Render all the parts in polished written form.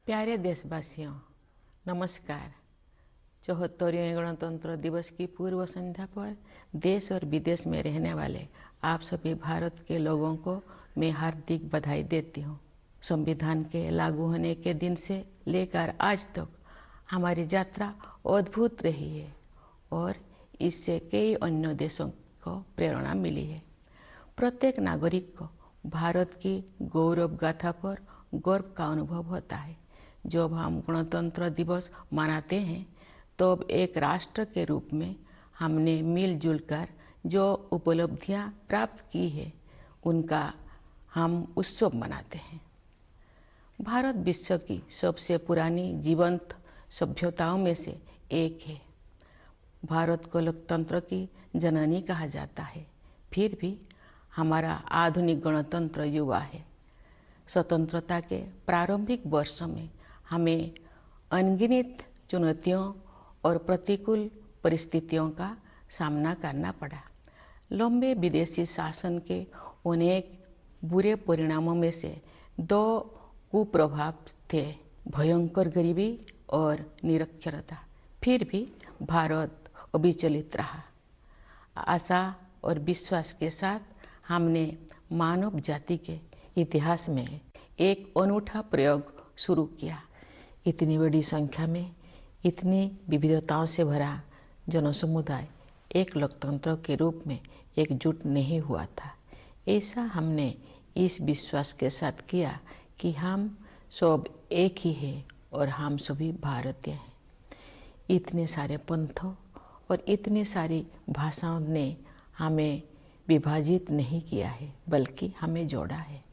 प्यारे देशवासियों, नमस्कार। 74वें गणतंत्र दिवस की पूर्व संध्या पर देश और विदेश में रहने वाले आप सभी भारत के लोगों को मैं हार्दिक बधाई देती हूँ। संविधान के लागू होने के दिन से लेकर आज तक हमारी यात्रा अद्भुत रही है और इससे कई अन्य देशों को प्रेरणा मिली है। प्रत्येक नागरिक को भारत की गौरव गाथा पर गर्व का अनुभव होता है। जब हम गणतंत्र दिवस मनाते हैं तब एक राष्ट्र के रूप में हमने मिलजुल कर जो उपलब्धियां प्राप्त की है उनका हम उत्सव मनाते हैं। भारत विश्व की सबसे पुरानी जीवंत सभ्यताओं में से एक है। भारत को लोकतंत्र की जननी कहा जाता है, फिर भी हमारा आधुनिक गणतंत्र युवा है। स्वतंत्रता के प्रारंभिक वर्षों में हमें अनगिनत चुनौतियों और प्रतिकूल परिस्थितियों का सामना करना पड़ा। लंबे विदेशी शासन के अनेक बुरे परिणामों में से दो कुप्रभाव थे, भयंकर गरीबी और निरक्षरता। फिर भी भारत अविचलित रहा। आशा और विश्वास के साथ हमने मानव जाति के इतिहास में एक अनूठा प्रयोग शुरू किया। इतनी बड़ी संख्या में इतनी विविधताओं से भरा जनसमुदाय एक लोकतंत्र के रूप में एकजुट नहीं हुआ था। ऐसा हमने इस विश्वास के साथ किया कि हम सब एक ही हैं और हम सभी भारतीय हैं। इतने सारे पंथों और इतनी सारी भाषाओं ने हमें विभाजित नहीं किया है, बल्कि हमें जोड़ा है।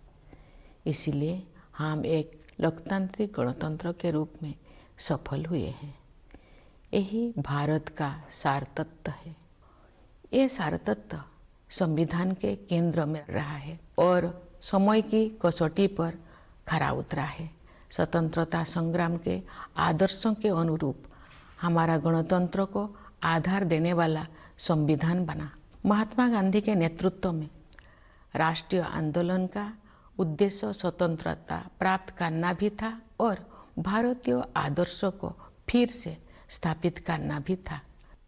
इसलिए हम एक लोकतांत्रिक गणतंत्र के रूप में सफल हुए हैं। यही भारत का सार तत्व है। ये सार तत्व संविधान के केंद्र में रहा है और समय की कसौटी पर खरा उतरा है। स्वतंत्रता संग्राम के आदर्शों के अनुरूप हमारा गणतंत्र को आधार देने वाला संविधान बना। महात्मा गांधी के नेतृत्व में राष्ट्रीय आंदोलन का उद्देश्य स्वतंत्रता प्राप्त करना भी था और भारतीय आदर्शों को फिर से स्थापित करना भी था।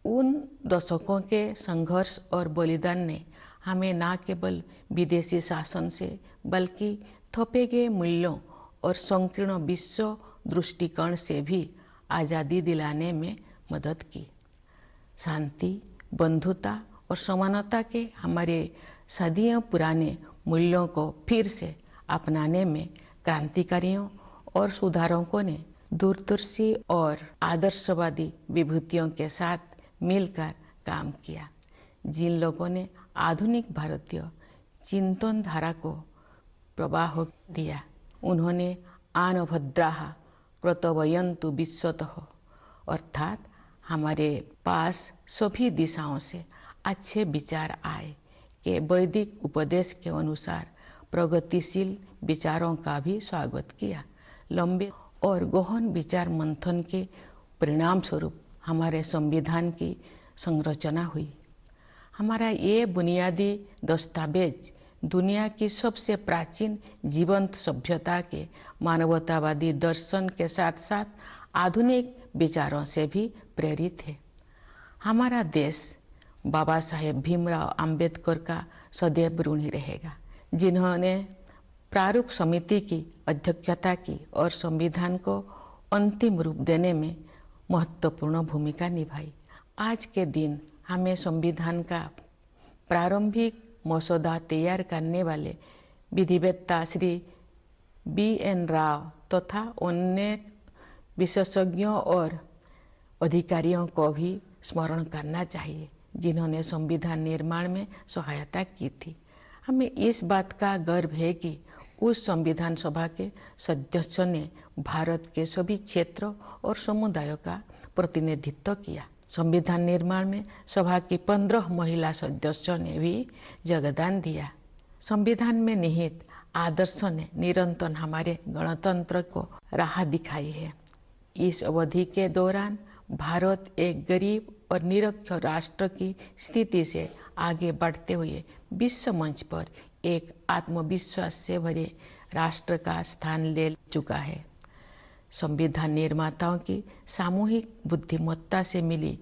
उन दशकों के संघर्ष और बलिदान ने हमें न केवल विदेशी शासन से बल्कि थोपे गए मूल्यों और संकीर्ण विश्व दृष्टिकोण से भी आज़ादी दिलाने में मदद की। शांति, बंधुता और समानता के हमारे सदियों पुराने मूल्यों को फिर से अपनाने में क्रांतिकारियों और सुधारकों ने दूरदर्शी और आदर्शवादी विभूतियों के साथ मिलकर काम किया। जिन लोगों ने आधुनिक भारतीय चिंतन धारा को प्रवाह दिया, उन्होंने आन भद्राः कर्तव्यन्तु विश्वतः, अर्थात हमारे पास सभी दिशाओं से अच्छे विचार आए कि वैदिक उपदेश के अनुसार प्रगतिशील विचारों का भी स्वागत किया। लंबे और गहन विचार मंथन के परिणाम स्वरूप हमारे संविधान की संरचना हुई। हमारा ये बुनियादी दस्तावेज दुनिया की सबसे प्राचीन जीवंत सभ्यता के मानवतावादी दर्शन के साथ साथ आधुनिक विचारों से भी प्रेरित है। हमारा देश बाबा साहेब भीमराव अंबेडकर का सदैव ऋणी रहेगा, जिन्होंने प्रारूप समिति की अध्यक्षता की और संविधान को अंतिम रूप देने में महत्वपूर्ण भूमिका निभाई। आज के दिन हमें संविधान का प्रारंभिक मसौदा तैयार करने वाले विधिवेत्ता श्री BN राव तथा अन्य विशेषज्ञों और अधिकारियों को भी स्मरण करना चाहिए, जिन्होंने संविधान निर्माण में सहायता की थी। हमें इस बात का गर्व है कि उस संविधान सभा के सदस्यों ने भारत के सभी क्षेत्रों और समुदायों का प्रतिनिधित्व किया। संविधान निर्माण में सभा की 15 महिला सदस्यों ने भी योगदान दिया। संविधान में निहित आदर्शों ने निरंतर हमारे गणतंत्र को राह दिखाई है। इस अवधि के दौरान भारत एक गरीब और निरक्षर राष्ट्र की स्थिति से आगे बढ़ते हुए विश्व मंच पर एक आत्मविश्वास से भरे राष्ट्र का स्थान ले चुका है। संविधान निर्माताओं की सामूहिक बुद्धिमत्ता से मिली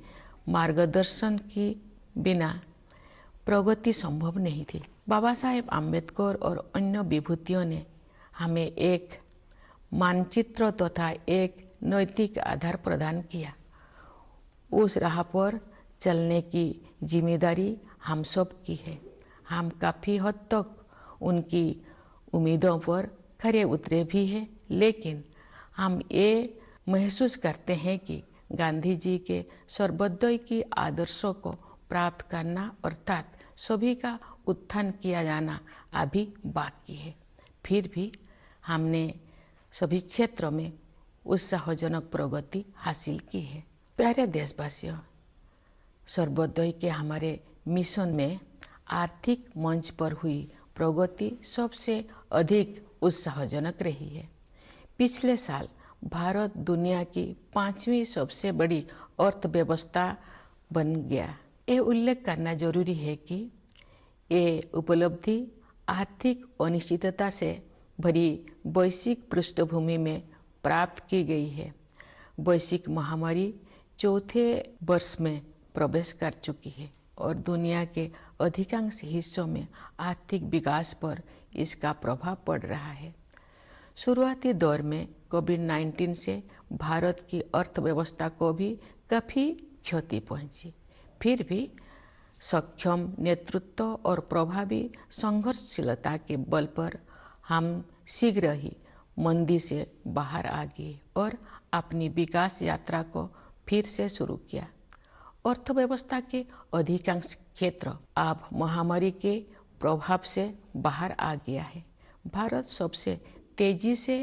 मार्गदर्शन की बिना प्रगति संभव नहीं थी। बाबा साहेब आम्बेडकर और अन्य विभूतियों ने हमें एक मानचित्र तथा एक नैतिक आधार प्रदान किया। उस राह पर चलने की जिम्मेदारी हम सब की है। हम काफी हद तक उनकी उम्मीदों पर खरे उतरे भी हैं, लेकिन हम ये महसूस करते हैं कि गांधी जी के सर्वोदय की आदर्शों को प्राप्त करना अर्थात सभी का उत्थान किया जाना अभी बाकी है। फिर भी हमने सभी क्षेत्रों में उत्साहजनक प्रगति हासिल की है। प्यारे देशवासियों, सर्वोदय के हमारे मिशन में आर्थिक मंच पर हुई प्रगति सबसे अधिक उत्साहजनक रही है। पिछले साल भारत दुनिया की 5वीं सबसे बड़ी अर्थव्यवस्था बन गया। ये उल्लेख करना जरूरी है कि ये उपलब्धि आर्थिक अनिश्चितता से भरी वैश्विक पृष्ठभूमि में प्राप्त की गई है। वैश्विक महामारी चौथे वर्ष में प्रवेश कर चुकी है और दुनिया के अधिकांश हिस्सों में आर्थिक विकास पर इसका प्रभाव पड़ रहा है। शुरुआती दौर में कोविड-19 से भारत की अर्थव्यवस्था को भी काफी क्षति पहुंची। फिर भी सक्षम नेतृत्व और प्रभावी संघर्षशीलता के बल पर हम शीघ्र ही मंदी से बाहर आ गए और अपनी विकास यात्रा को फिर से शुरू किया। अर्थव्यवस्था के अधिकांश क्षेत्र अब महामारी के प्रभाव से बाहर आ गया है। भारत सबसे तेजी से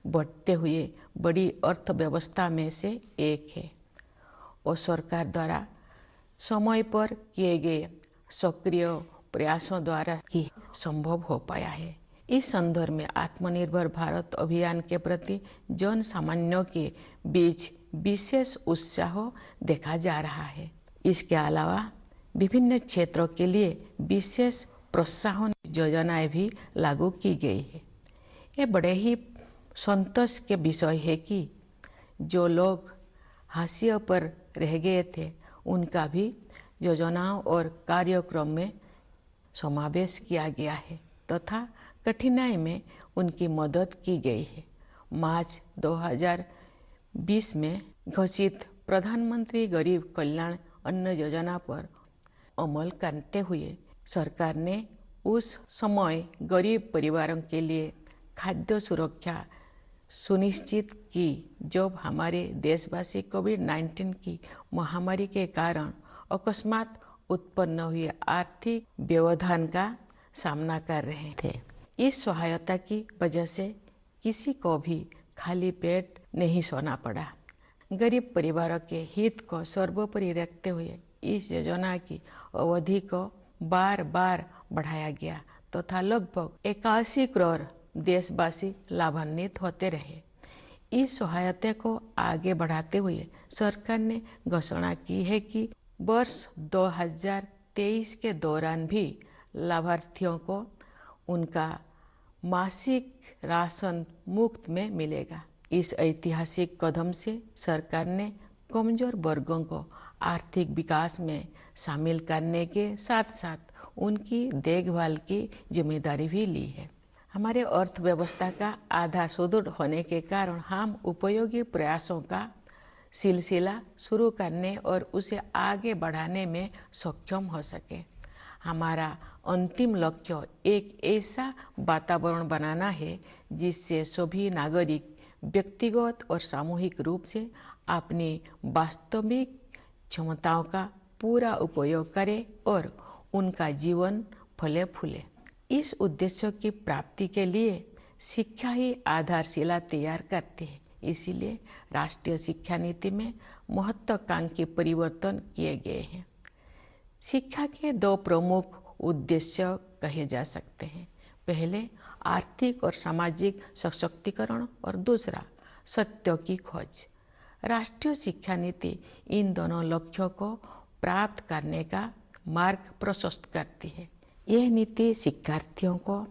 बढ़ते हुए बड़ी अर्थव्यवस्था में से एक है और सरकार द्वारा समय पर किए गए सक्रिय प्रयासों द्वारा ही संभव हो पाया है। इस संदर्भ में आत्मनिर्भर भारत अभियान के प्रति जन सामान्यों के बीच विशेष उत्साह देखा जा रहा है। इसके अलावा विभिन्न क्षेत्रों के लिए विशेष प्रोत्साहन योजनाएं भी लागू की गई है। ये बड़े ही संतोष के विषय है कि जो लोग हाशिए पर रह गए थे उनका भी योजनाओं और कार्यक्रम में समावेश किया गया है तथा कठिनाई में उनकी मदद की गई है। मार्च 2020 में घोषित प्रधानमंत्री गरीब कल्याण अन्न योजना पर अमल करते हुए सरकार ने उस समय गरीब परिवारों के लिए खाद्य सुरक्षा सुनिश्चित की जब हमारे देशवासी कोविड-19 की महामारी के कारण अकस्मात उत्पन्न हुए आर्थिक व्यवधान का सामना कर रहे थे। इस सहायता की वजह से किसी को भी खाली पेट नहीं सोना पड़ा। गरीब परिवारों के हित को सर्वोपरि रखते हुए इस योजना की अवधि को बार बार बढ़ाया गया तथा लगभग 81 करोड़ देशवासी लाभान्वित होते रहे। इस सहायता को आगे बढ़ाते हुए सरकार ने घोषणा की है कि वर्ष 2023 के दौरान भी लाभार्थियों को उनका मासिक राशन मुफ्त में मिलेगा। इस ऐतिहासिक कदम से सरकार ने कमजोर वर्गों को आर्थिक विकास में शामिल करने के साथ साथ उनकी देखभाल की जिम्मेदारी भी ली है। हमारे अर्थव्यवस्था का आधार सुदृढ़ होने के कारण हम उपयोगी प्रयासों का सिलसिला शुरू करने और उसे आगे बढ़ाने में सक्षम हो सके। हमारा अंतिम लक्ष्य एक ऐसा वातावरण बनाना है जिससे सभी नागरिक व्यक्तिगत और सामूहिक रूप से अपनी वास्तविक क्षमताओं का पूरा उपयोग करें और उनका जीवन फले फूले। इस उद्देश्य की प्राप्ति के लिए शिक्षा ही आधारशिला तैयार करती है। इसीलिए राष्ट्रीय शिक्षा नीति में महत्वाकांक्षी परिवर्तन किए गए हैं। शिक्षा के दो प्रमुख उद्देश्य कहे जा सकते हैं। पहले आर्थिक और सामाजिक सशक्तिकरण और दूसरा सत्य की खोज। राष्ट्रीय शिक्षा नीति इन दोनों लक्ष्यों को प्राप्त करने का मार्ग प्रशस्त करती है। यह नीति शिक्षार्थियों को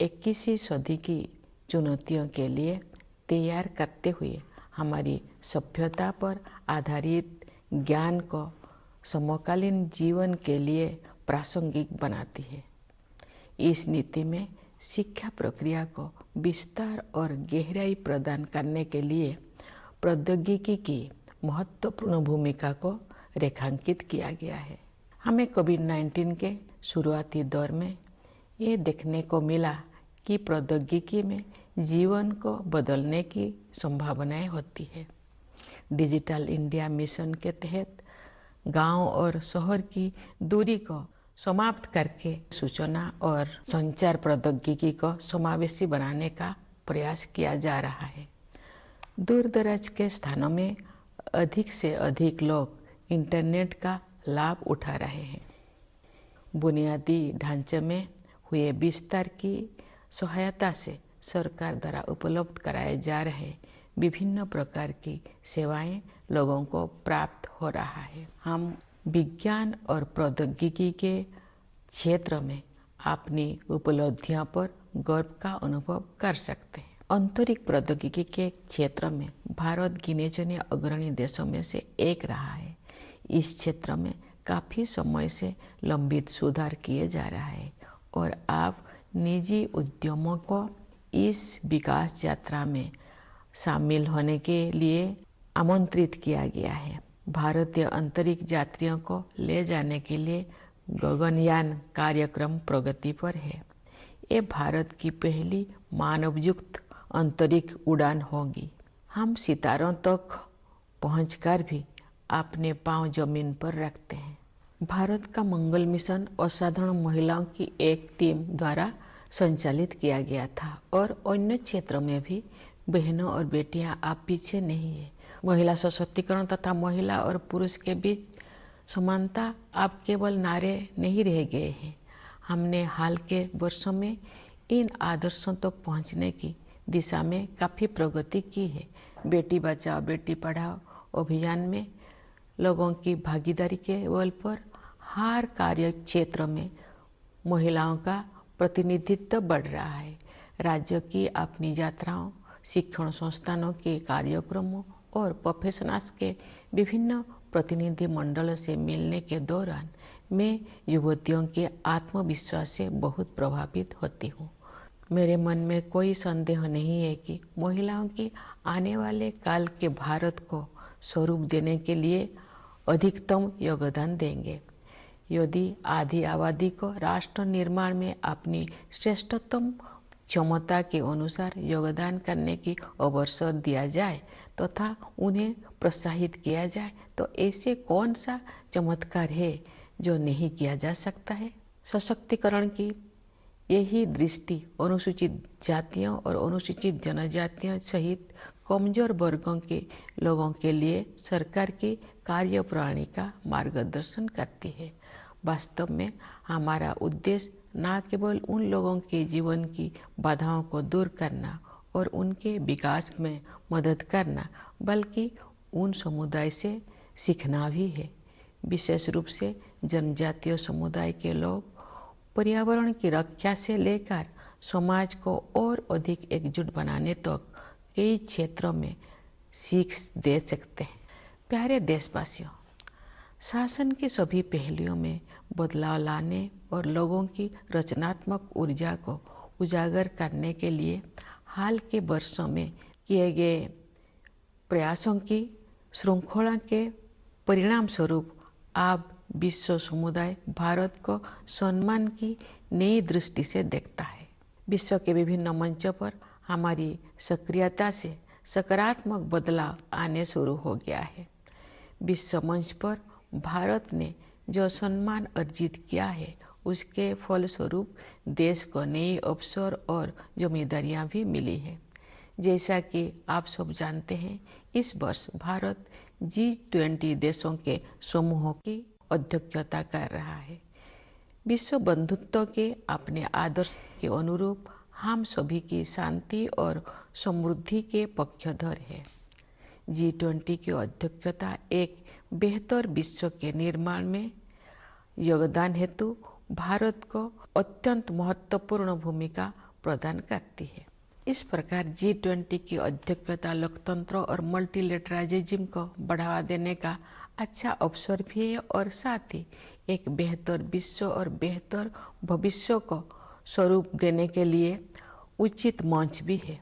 21वीं सदी की चुनौतियों के लिए तैयार करते हुए हमारी सभ्यता पर आधारित ज्ञान को समकालीन जीवन के लिए प्रासंगिक बनाती है। इस नीति में शिक्षा प्रक्रिया को विस्तार और गहराई प्रदान करने के लिए प्रौद्योगिकी की महत्वपूर्ण भूमिका को रेखांकित किया गया है। हमें कोविड-19 के शुरुआती दौर में ये देखने को मिला कि प्रौद्योगिकी में जीवन को बदलने की संभावनाएं होती है। डिजिटल इंडिया मिशन के तहत गांव और शहर की दूरी को समाप्त करके सूचना और संचार प्रौद्योगिकी को समावेशी बनाने का प्रयास किया जा रहा है। दूर दराज के स्थानों में अधिक से अधिक लोग इंटरनेट का लाभ उठा रहे हैं। बुनियादी ढांचे में हुए विस्तार की सहायता से सरकार द्वारा उपलब्ध कराए जा रहे विभिन्न प्रकार की सेवाएं लोगों को प्राप्त हो रहा है। हम विज्ञान और प्रौद्योगिकी के क्षेत्र में अपनी उपलब्धियों पर गर्व का अनुभव कर सकते हैं। अंतरिक्ष प्रौद्योगिकी के क्षेत्र में भारत गिने चुने अग्रणी देशों में से एक रहा है। इस क्षेत्र में काफी समय से लंबित सुधार किए जा रहा है और अब निजी उद्यमों को इस विकास यात्रा में शामिल होने के लिए आमंत्रित किया गया है। भारतीय अंतरिक्ष यात्रियों को ले जाने के लिए गगनयान कार्यक्रम प्रगति पर है। ये भारत की पहली मानवयुक्त अंतरिक्ष उड़ान होगी। हम सितारों तक पहुंचकर भी अपने पांव जमीन पर रखते हैं। भारत का मंगल मिशन असाधारण महिलाओं की एक टीम द्वारा संचालित किया गया था और अन्य क्षेत्रों में भी बहनों और बेटियां आप पीछे नहीं है। महिला सशक्तिकरण तथा महिला और पुरुष के बीच समानता अब केवल नारे नहीं रह गए हैं। हमने हाल के वर्षों में इन आदर्शों तक पहुंचने की दिशा में काफी प्रगति की है। बेटी बचाओ बेटी पढ़ाओ अभियान में लोगों की भागीदारी के बल पर हर कार्य क्षेत्र में महिलाओं का प्रतिनिधित्व बढ़ रहा है। राज्य की अपनी यात्राओं, शिक्षण संस्थानों के कार्यक्रमों और प्रोफेशनल्स के विभिन्न प्रतिनिधि मंडलों से मिलने के दौरान मैं युवतियों के आत्मविश्वास से बहुत प्रभावित होती हूँ। मेरे मन में कोई संदेह नहीं है कि महिलाओं की आने वाले काल के भारत को स्वरूप देने के लिए अधिकतम योगदान देंगे। यदि आधी आबादी को राष्ट्र निर्माण में अपनी श्रेष्ठतम क्षमता के अनुसार योगदान करने की अवसर दिया जाए तथा उन्हें प्रोत्साहित किया जाए तो ऐसे कौन सा चमत्कार है जो नहीं किया जा सकता है। सशक्तिकरण की यही दृष्टि अनुसूचित जातियों और अनुसूचित जनजातियों सहित कमजोर वर्गों के लोगों के लिए सरकार की कार्यप्रणाली का मार्गदर्शन करती है। वास्तव में हमारा उद्देश्य न केवल उन लोगों के जीवन की बाधाओं को दूर करना और उनके विकास में मदद करना बल्कि उन समुदाय से सीखना भी है। विशेष रूप से जनजातीय समुदाय के लोग पर्यावरण की रक्षा से लेकर समाज को और अधिक एकजुट बनाने तक कई क्षेत्रों में सीख दे सकते हैं। प्यारे देशवासियों, शासन के सभी पहलुओं में बदलाव लाने और लोगों की रचनात्मक ऊर्जा को उजागर करने के लिए हाल के वर्षों में किए गए प्रयासों की श्रृंखला के परिणाम स्वरूप अब विश्व समुदाय भारत को सम्मान की नई दृष्टि से देखता है। विश्व के विभिन्न मंचों पर हमारी सक्रियता से सकारात्मक बदलाव आने शुरू हो गया है। विश्व मंच पर भारत ने जो सम्मान अर्जित किया है उसके फलस्वरूप देश को नए अवसर और जिम्मेदारियां भी मिली है। जैसा कि आप सब जानते हैं, इस वर्ष भारत G20 देशों के समूह की अध्यक्षता कर रहा है। विश्व बंधुत्व के अपने आदर्श के अनुरूप हम सभी की शांति और समृद्धि के पक्षधर है। G20 की अध्यक्षता एक बेहतर विश्व के निर्माण में योगदान हेतु भारत को अत्यंत महत्वपूर्ण भूमिका प्रदान करती है। इस प्रकार G20 की अध्यक्षता लोकतंत्र और मल्टीलेटरलिज्म को बढ़ावा देने का अच्छा अवसर भी है और साथ ही एक बेहतर विश्व और बेहतर भविष्य को स्वरूप देने के लिए उचित मंच भी है।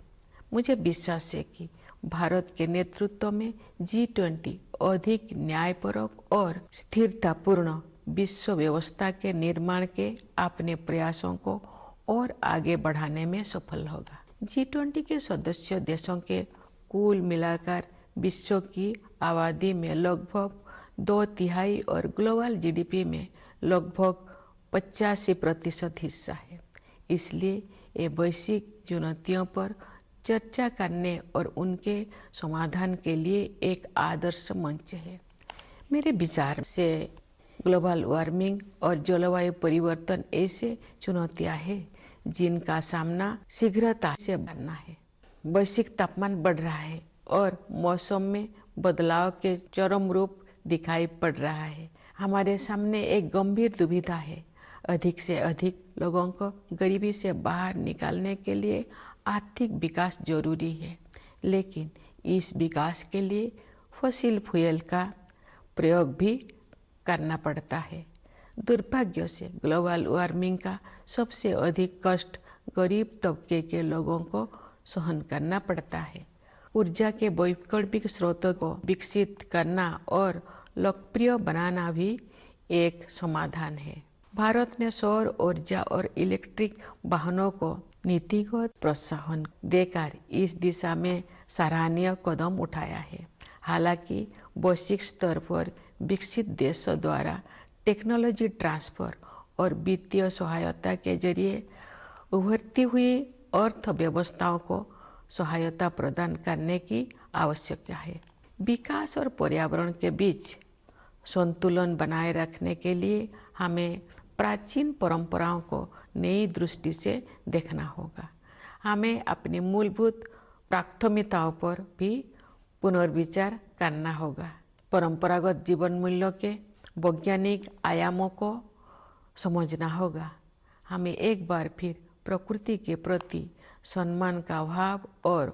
मुझे विश्वास है कि भारत के नेतृत्व में G20 अधिक न्यायपरक और स्थिरतापूर्ण विश्व व्यवस्था के निर्माण के अपने प्रयासों को और आगे बढ़ाने में सफल होगा। G20 के सदस्य देशों के कुल मिलाकर विश्व की आबादी में लगभग 2/3 और ग्लोबल जीडीपी में लगभग 85% हिस्सा है। इसलिए ये वैश्विक चुनौतियों पर चर्चा करने और उनके समाधान के लिए एक आदर्श मंच है। मेरे विचार से ग्लोबल वार्मिंग और जलवायु परिवर्तन ऐसे चुनौतियां हैं जिनका सामना शीघ्रता से करना है। वैश्विक तापमान बढ़ रहा है और मौसम में बदलाव के चरम रूप दिखाई पड़ रहा है। हमारे सामने एक गंभीर दुविधा है। अधिक से अधिक लोगों को गरीबी से बाहर निकालने के लिए आर्थिक विकास जरूरी है, लेकिन इस विकास के लिए फॉसिल फ्यूल का प्रयोग भी करना पड़ता है। दुर्भाग्य से ग्लोबल वार्मिंग का सबसे अधिक कष्ट गरीब तबके के लोगों को सहन करना पड़ता है। ऊर्जा के वैकल्पिक स्रोतों को विकसित करना और लोकप्रिय बनाना भी एक समाधान है। भारत ने सौर ऊर्जा और इलेक्ट्रिक वाहनों को नीतिगत प्रोत्साहन देकर इस दिशा में सराहनीय कदम उठाया है। हालांकि वैश्विक स्तर पर विकसित देशों द्वारा टेक्नोलॉजी ट्रांसफर और वित्तीय सहायता के जरिए उभरती हुई अर्थव्यवस्थाओं को सहायता प्रदान करने की आवश्यकता है। विकास और पर्यावरण के बीच संतुलन बनाए रखने के लिए हमें प्राचीन परंपराओं को नई दृष्टि से देखना होगा। हमें अपनी मूलभूत प्राथमिकताओं पर भी पुनर्विचार करना होगा। परंपरागत जीवन मूल्यों के वैज्ञानिक आयामों को समझना होगा। हमें एक बार फिर प्रकृति के प्रति सम्मान का भाव और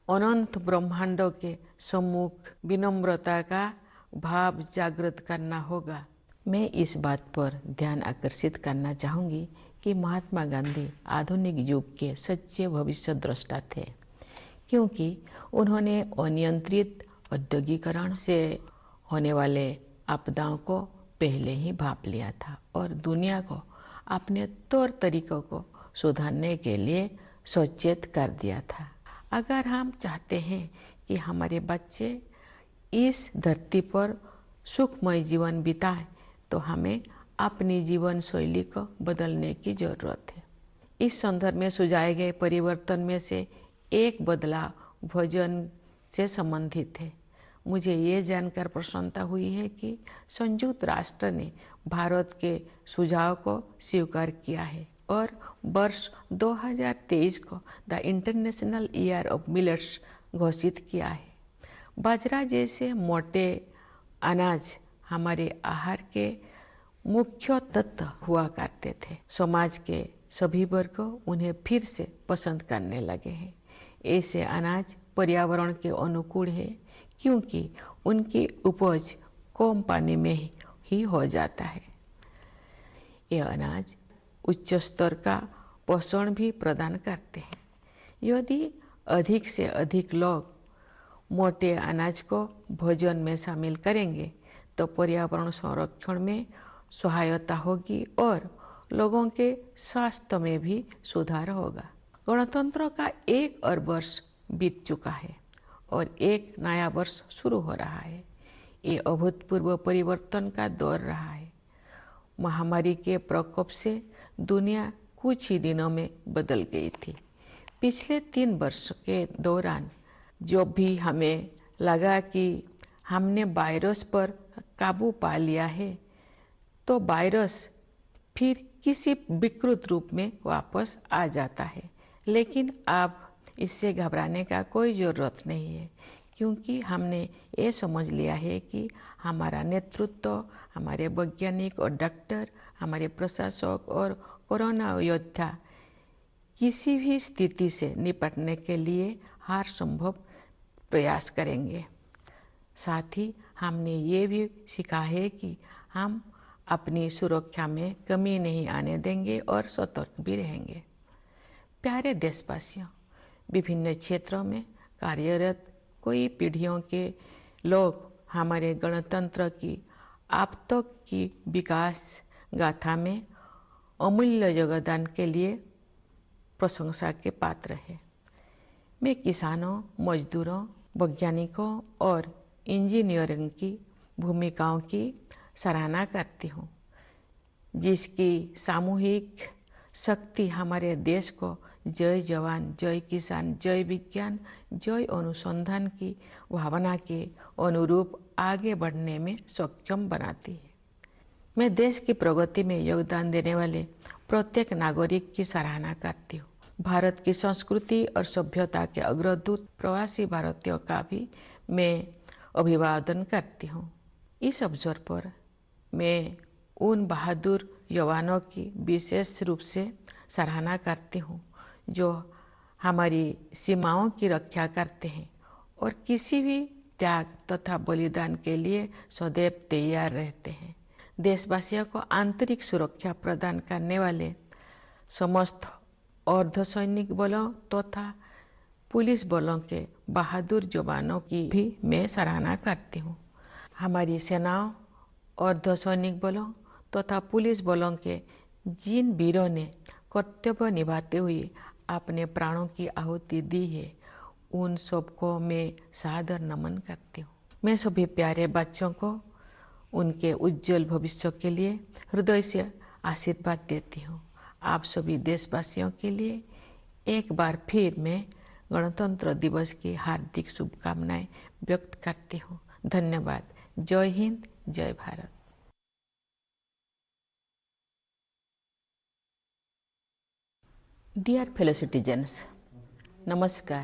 अनंत ब्रह्मांडों के सम्मुख विनम्रता का भाव जागृत करना होगा। मैं इस बात पर ध्यान आकर्षित करना चाहूंगी कि महात्मा गांधी आधुनिक युग के सच्चे भविष्य द्रष्टा थे, क्योंकि उन्होंने अनियंत्रित औद्योगिकरण से होने वाले आपदाओं को पहले ही भांप लिया था और दुनिया को अपने तौर तरीकों को सुधारने के लिए सचेत कर दिया था। अगर हम चाहते हैं कि हमारे बच्चे इस धरती पर सुखमय जीवन बिताएं, तो हमें अपनी जीवन शैली को बदलने की जरूरत है। इस संदर्भ में सुझाए गए परिवर्तन में से एक बदलाव भोजन से संबंधित है। मुझे ये जानकर प्रसन्नता हुई है कि संयुक्त राष्ट्र ने भारत के सुझाव को स्वीकार किया है और वर्ष 2023 को the international year of millets घोषित किया है। बाजरा जैसे मोटे अनाज हमारे आहार के मुख्य तत्व हुआ करते थे। समाज के सभी वर्ग उन्हें फिर से पसंद करने लगे हैं। ऐसे अनाज पर्यावरण के अनुकूल है, क्योंकि उनकी उपज कम पानी में ही हो जाता है। ये अनाज उच्च स्तर का पोषण भी प्रदान करते हैं। यदि अधिक से अधिक लोग मोटे अनाज को भोजन में शामिल करेंगे तो पर्यावरण संरक्षण में सहायता होगी और लोगों के स्वास्थ्य में भी सुधार होगा। गणतंत्र का 1 अरब वर्ष बीत चुका है और एक नया वर्ष शुरू हो रहा है। ये अभूतपूर्व परिवर्तन का दौर रहा है। महामारी के प्रकोप से दुनिया कुछ ही दिनों में बदल गई थी। पिछले 3 वर्ष के दौरान जो भी हमें लगा कि हमने वायरस पर काबू पा लिया है, तो वायरस फिर किसी विकृत रूप में वापस आ जाता है। लेकिन अब इससे घबराने का कोई जरूरत नहीं है, क्योंकि हमने ये समझ लिया है कि हमारा नेतृत्व, हमारे वैज्ञानिक और डॉक्टर, हमारे प्रशासक और कोरोना योद्धा किसी भी स्थिति से निपटने के लिए हर संभव प्रयास करेंगे। साथ ही हमने ये भी सीखा है कि हम अपनी सुरक्षा में कमी नहीं आने देंगे और सतर्क भी रहेंगे। प्यारे देशवासियों, विभिन्न क्षेत्रों में कार्यरत कई पीढ़ियों के लोग हमारे गणतंत्र की अब तक की विकास गाथा में अमूल्य योगदान के लिए प्रशंसा के पात्र है। मैं किसानों, मजदूरों, वैज्ञानिकों और इंजीनियरों की भूमिकाओं की सराहना करती हूँ, जिसकी सामूहिक शक्ति हमारे देश को जय जवान, जय किसान, जय विज्ञान, जय अनुसंधान की भावना के अनुरूप आगे बढ़ने में सक्षम बनाती है। मैं देश की प्रगति में योगदान देने वाले प्रत्येक नागरिक की सराहना करती हूँ। भारत की संस्कृति और सभ्यता के अग्रदूत प्रवासी भारतीयों का भी मैं अभिवादन करती हूँ। इस अवसर पर मैं उन बहादुर जवानों की विशेष रूप से सराहना करती हूँ जो हमारी सीमाओं की रक्षा करते हैं और किसी भी त्याग तथा बलिदान के लिए सदैव तैयार रहते हैं। देशवासियों को आंतरिक सुरक्षा प्रदान करने वाले समस्त अर्धसैनिक बलों तथा पुलिस बलों के बहादुर जवानों की भी मैं सराहना करती हूँ। हमारी सेनाओं, अर्धसैनिक बलों तथा पुलिस बलों के जिन वीरों ने कर्तव्य निभाते हुए अपने प्राणों की आहुति दी है, उन सबको मैं सादर नमन करती हूँ। मैं सभी प्यारे बच्चों को उनके उज्जवल भविष्य के लिए हृदय से आशीर्वाद देती हूँ। आप सभी देशवासियों के लिए एक बार फिर मैं गणतंत्र दिवस की हार्दिक शुभकामनाएं व्यक्त करती हूँ। धन्यवाद। जय हिंद, जय भारत। डियर फेलो सिटीजन्स, नमस्कार।